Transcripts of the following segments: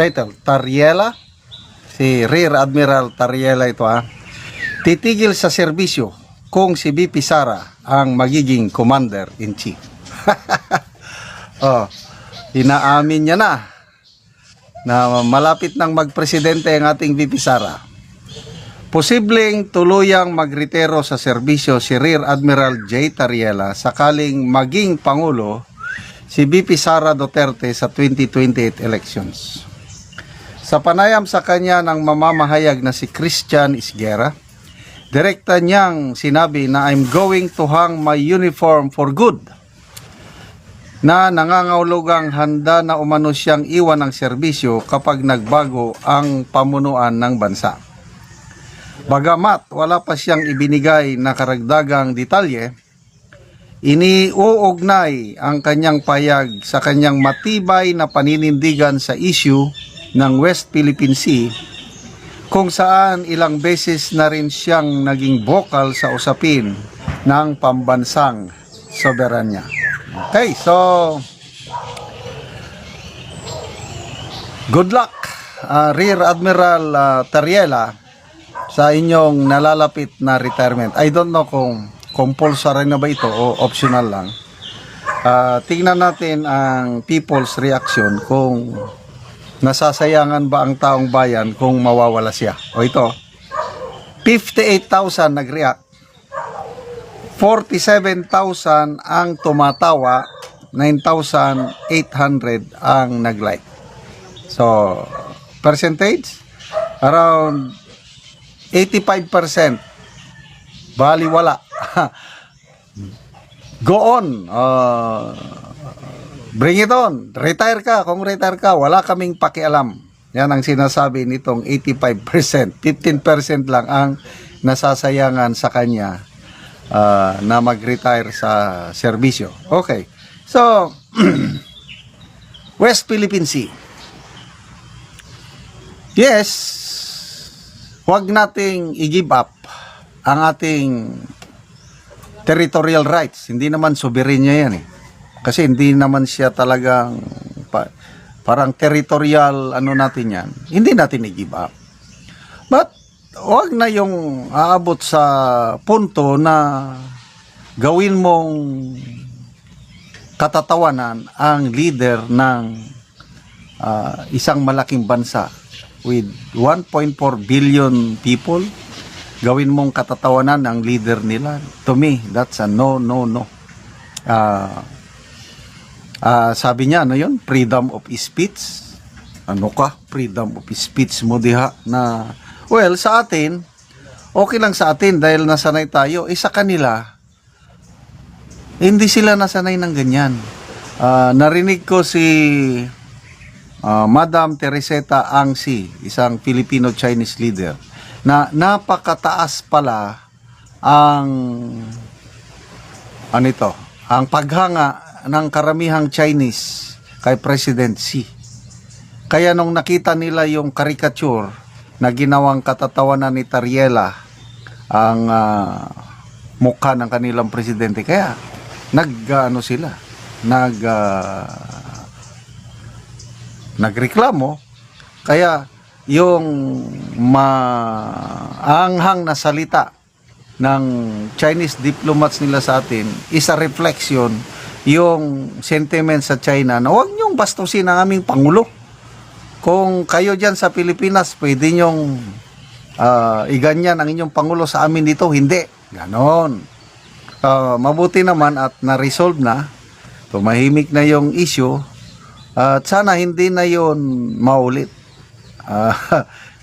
Title, Tariela. Si Rear Admiral Tariela ito titigil sa serbisyo kung si BP Sara ang magiging Commander-in-Chief. Inaamin niya na malapit nang magpresidente ang ating BP Sara. Posibleng tuluyang magretiro sa serbisyo si Rear Admiral J. Tariela sakaling maging Pangulo si BP Sara Duterte sa 2028 elections. Sa panayam sa kanya ng mamamahayag na si Christian Isguera, direkta niyang sinabi na I'm going to hang my uniform for good, na nangangahulugang handa na umano siyang iwan ng serbisyo kapag nagbago ang pamunuan ng bansa. Bagamat wala pa siyang ibinigay na karagdagang detalye, iniuugnay ang kanyang payag sa kanyang matibay na paninindigan sa issue ng West Philippine Sea, kung saan ilang beses na rin siyang naging vocal sa usapin ng pambansang soberanya. Okay, so good luck, Rear Admiral Tariela, sa inyong nalalapit na retirement. I don't know kung compulsory na ba ito o optional lang. Tingnan natin ang people's reaction kung nasasayangan ba ang taong bayan kung mawawala siya. O ito, 58,000 nag-react, 47,000 ang tumatawa, 9,800 ang nag-like. So, percentage? Around 85%. Baliwala. Go on. Bring it on. Retire ka. Kung retire ka, wala kaming pakialam. Yan ang sinasabi nitong 85%. 15% lang ang nasasayangan sa kanya na mag-retire sa serbisyo. Okay. So, West Philippine Sea. Yes, huwag nating i-give up ang ating territorial rights. Hindi naman sovereign niya yan Kasi hindi naman siya talagang parang territorial natin yan. Hindi natin i-give up. But huwag na yung aabot sa punto na gawin mong katatawanan ang leader ng isang malaking bansa with 1.4 billion people. Gawin mong katatawanan ang leader nila. To me, that's a no. Sabi niya, yun? Freedom of speech. Ano ka? Freedom of speech mo diha na, well, sa atin, okay lang sa atin dahil nasanay tayo. Sa kanila, hindi sila nasanay ng ganyan. Narinig ko si Madam Teresita Angsi, isang Filipino-Chinese leader, na napakataas pala ang ang paghanga ng karamihang Chinese kay President Xi. Kaya nung nakita nila yung caricature na ginawang katatawanan ni Tariela ang mukha ng kanilang presidente, kaya nagreklamo. Kaya yung maanghang na salita ng Chinese diplomats nila sa atin is a reflection yung sentiment sa China na huwag niyong bastusin ang aming Pangulo. Kung kayo dyan sa Pilipinas, pwede niyong iganyan ang inyong Pangulo, sa amin dito, hindi. Ganon. Mabuti naman at na-resolve na. Tumahimik na yung issue. At sana hindi na yun maulit.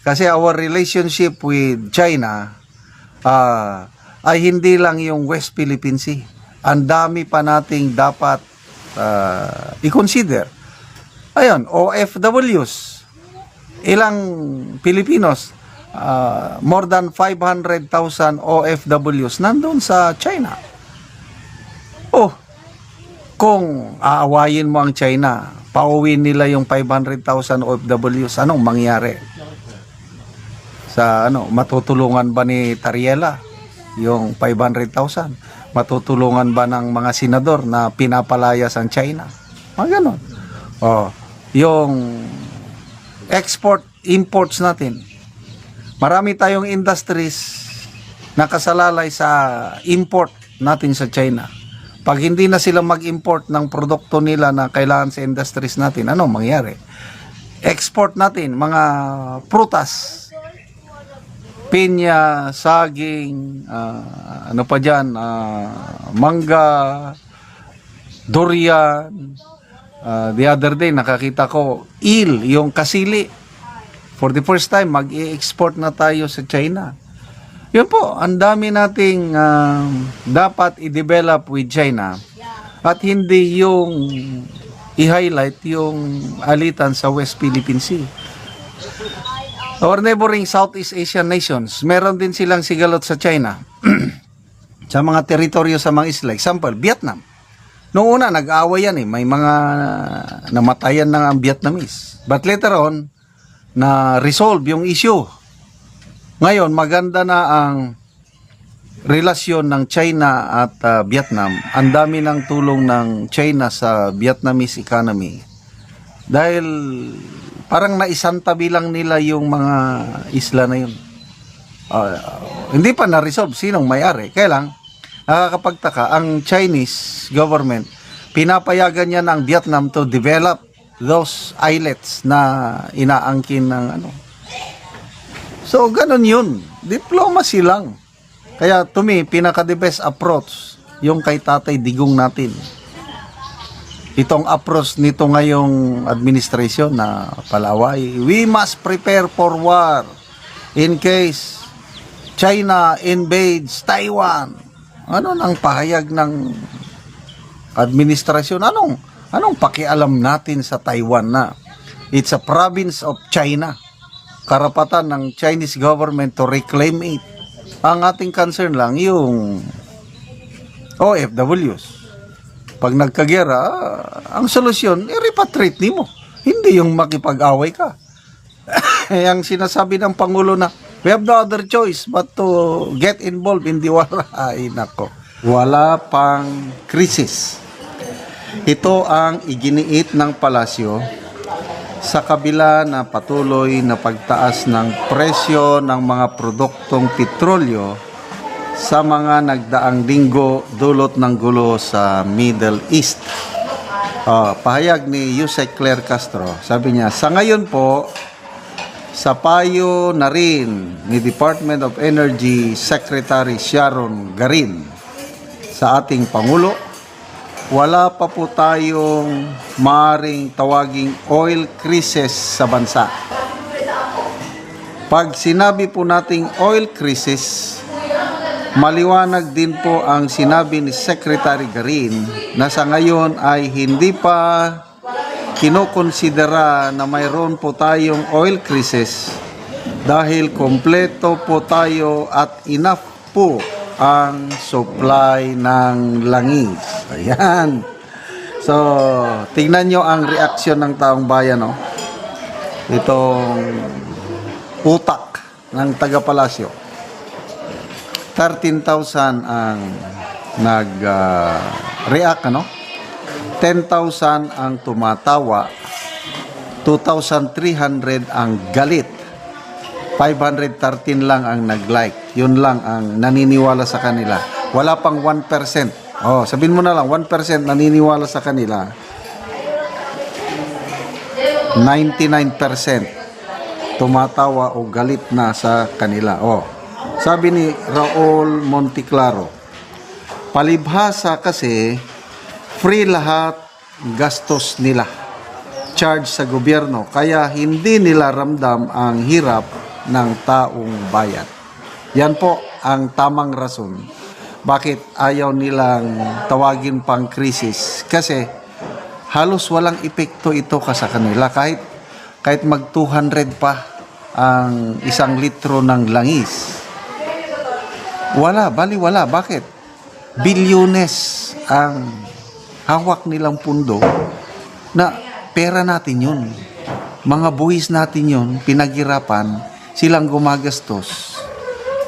Kasi our relationship with China ay hindi lang yung West Philippine Sea. Ang dami pa nating dapat i-consider. Ayun, OFWs. Ilang Pilipinos, more than 500,000 OFWs nandun sa China. Kung aawayin mo ang China, pauwiin nila yung 500,000 OFWs, anong mangyari? Matutulungan ba ni Tariela yung 500,000? Matutulungan ba ng mga senador na pinapalayas ang China? Mga ganon. Yung export, imports natin. Marami tayong industries na kasalalay sa import natin sa China. Pag hindi na sila mag-import ng produkto nila na kailangan sa industries natin, ano mangyayari? Export natin mga prutas, pinya, saging, ano pa dyan, mangga, durian. The other day, nakakita ko, yung kasili. For the first time, mag-i-export na tayo sa China. Yun po, ang dami nating dapat i-develop with China. At hindi yung i-highlight yung alitan sa West Philippine Sea. Our neighboring Southeast Asian nations, meron din silang sigalot sa China. Sa mga teritoryo sa mga isla. Example, Vietnam. Noong una, nag-aaway yan eh. May mga namatayan na ang Vietnamese. But later on, na-resolve yung issue. Ngayon, maganda na ang relasyon ng China at Vietnam. Ang dami ng tulong ng China sa Vietnamese economy. Dahil parang naisantabi lang nila yung mga isla na yun. Hindi pa na-resolve sinong may-ari. Kaya lang, nakakapagtaka, ang Chinese government, pinapayagan niya ng Vietnam to develop those islets na inaangkin ng ano. So, ganun yun. Diplomacy lang. Kaya, to me, pinaka-the best approach, yung kay Tatay Digong natin. Itong approach nito ngayong administration na Palaway, we must prepare for war in case China invades Taiwan. Ano nang pahayag ng administrasyon? Anong pakialam natin sa Taiwan na it's a province of China? Karapatan ng Chinese government to reclaim it. Ang ating concern lang yung OFWs. Pag nagkagera, ang solusyon, i-repatriate nimo. Hindi yung makipag-away ka. Ang sinasabi ng Pangulo na, we have no other choice but to get involved in the war. Ay, nako. Wala pang krisis. Ito ang iginiit ng palasyo sa kabila na patuloy na pagtaas ng presyo ng mga produktong petrolyo sa mga nagdaang linggo dulot ng gulo sa Middle East. Pahayag ni Yusek Claire Castro, sabi niya, sa ngayon po, sa payo na rin ni Department of Energy Secretary Sharon Garin sa ating Pangulo, wala pa po tayong maaaring tawaging oil crisis sa bansa. Pag sinabi po nating oil crisis, maliwanag din po ang sinabi ni Secretary Garin na sa ngayon ay hindi pa kinokonsidera na mayroon po tayong oil crisis dahil kompleto po tayo at enough po ang supply ng langis. Ayan. So, tingnan nyo ang reaksyon ng taong bayan, no? Itong utak ng taga-palasyo. 13,000 ang nag-react, ano? 10,000 ang tumatawa. 2,300 ang galit. 513 lang ang nag-like. Yun lang ang naniniwala sa kanila. Wala pang 1%. Sabihin mo na lang, 1% naniniwala sa kanila. 99% tumatawa o galit na sa kanila. Sabi ni Raul Monteclaro, palibhasa kasi free lahat gastos nila. Charge sa gobyerno. Kaya hindi nila ramdam ang hirap ng taong bayan. Yan po ang tamang rason bakit ayaw nilang tawagin pang krisis, kasi halos walang epekto ito sa kanila kahit mag 200 pa ang 1 litro ng langis. Wala. Bakit? Bilyones ang hawak nilang pundo na pera natin yun. Mga buwis natin yun, pinaghirapan, silang gumagastos.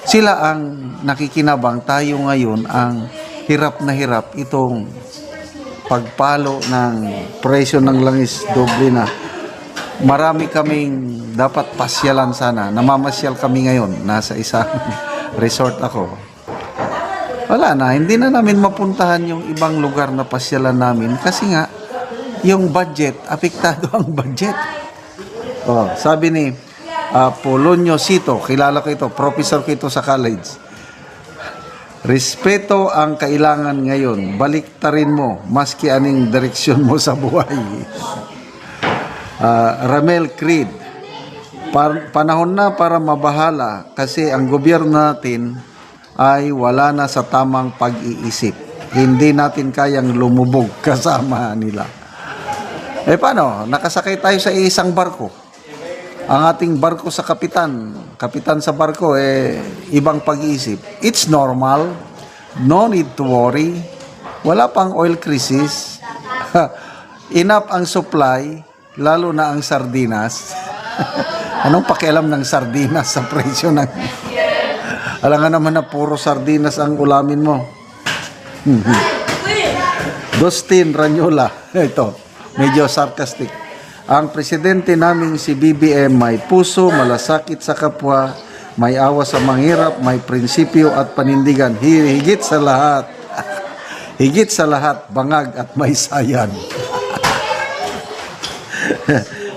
Sila ang nakikinabang, tayo ngayon ang hirap na hirap itong pagpalo ng presyo ng langis, doble na. marami kaming dapat pasyalan sana. Namamasyal kami ngayon. Nasa isang resort ako. Wala na, hindi na namin mapuntahan yung ibang lugar na pasyalan namin kasi nga, yung budget, apektado ang budget. Oh, sabi ni Polonio Cito, kilala ko ito, professor ko ito sa college. Respeto ang kailangan ngayon, baliktarin mo, maski aning direksyon mo sa buhay. Ramel Creed, panahon na para mabahala kasi ang gobyerno natin ay wala na sa tamang pag-iisip. Hindi natin kayang lumubog kasama nila. Eh paano? Nakasakay tayo sa isang barko. Ang ating barko sa kapitan sa barko, ibang pag-iisip. It's normal. No need to worry. Wala pang oil crisis. Enough ang supply, lalo na ang sardinas. Anong pakialam ng sardinas sa presyo ng... Alam nga naman na puro sardinas ang ulamin mo. Dustin Ranyola. Ito, medyo sarcastic. Ang presidente naming si BBM may puso, malasakit sa kapwa, may awa sa manghirap, may prinsipyo at panindigan. Higit sa lahat, higit sa lahat, bangag at may sayan.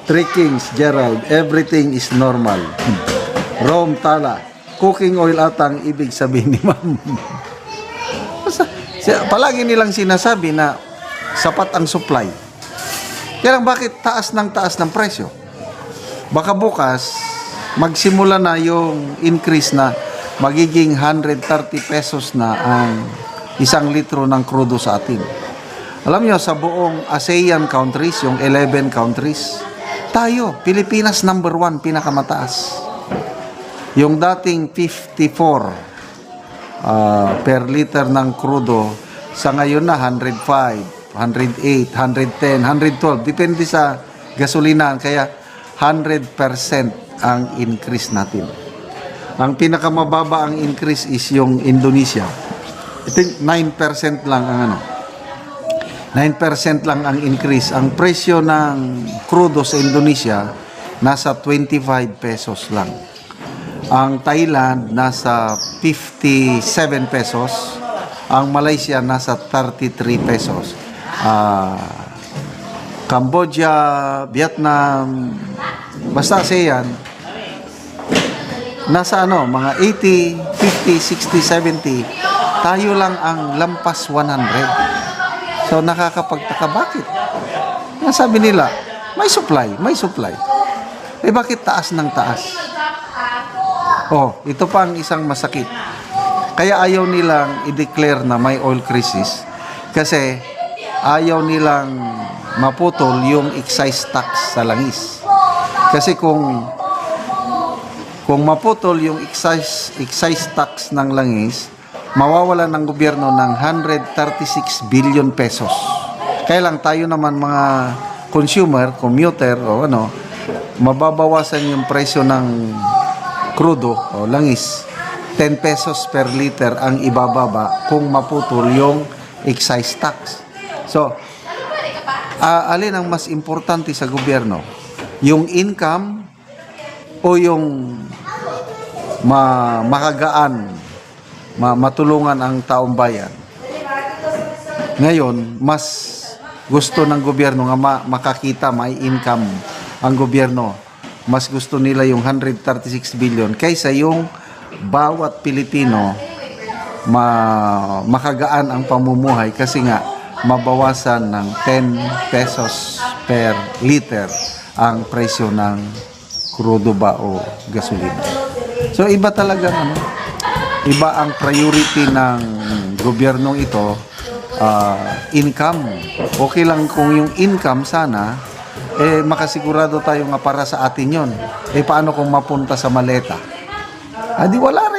Three Kings, Gerald, everything is normal. Rome Tala, cooking oil atang ibig sabihin ni ma'am. Palagi nilang sinasabi na sapat ang supply. Kaya lang bakit taas ng presyo? Baka bukas magsimula na yung increase na magiging 130 pesos na ang isang litro ng crudo sa atin. Alam niyo, sa buong ASEAN countries, yung 11 countries, tayo, Pilipinas number 1, pinakamataas. Yung dating 54 per liter ng crudo, sa ngayon na 105, 108, 110, 112. Depende sa gasolina. Kaya 100% ang increase natin. Ang pinakamababa ang increase is yung Indonesia. I think 9% lang ang 9% lang ang increase. Ang presyo ng crudo sa Indonesia nasa 25 pesos lang. Ang Thailand nasa 57 pesos. Ang Malaysia nasa 33 pesos. Cambodia, Vietnam, basta ASEAN, nasa mga 80, 50, 60, 70. Tayo lang ang lampas 100. So nakakapagtaka, bakit? Sabi nila, may supply. Bakit taas ng taas? Oh, ito pa ang isang masakit. Kaya ayaw nilang i-declare na may oil crisis kasi ayaw nilang maputol yung excise tax sa langis. Kasi kung maputol yung excise tax ng langis, mawawalan ng gobyerno ng 136 billion pesos. Kaya lang tayo naman mga consumer, commuter o mababawasan yung presyo ng crudo o langis. 10 pesos per liter ang ibababa kung maputol yung excise tax. So, alin ang mas importante sa gobyerno? Yung income o yung makagaan, matulungan ang taong bayan? Ngayon, mas gusto ng gobyerno nga makakita, may income ang gobyerno. Mas gusto nila yung 136 billion kaysa yung bawat Pilipino makagaan ang pamumuhay kasi nga mabawasan ng 10 pesos per liter ang presyo ng crudo ba o gasolina. So iba talaga iba ang priority ng gobyernong ito. Income. Okay lang kung yung income sana makasigurado tayo nga para sa atin yon. Paano kung mapunta sa maleta? Di wala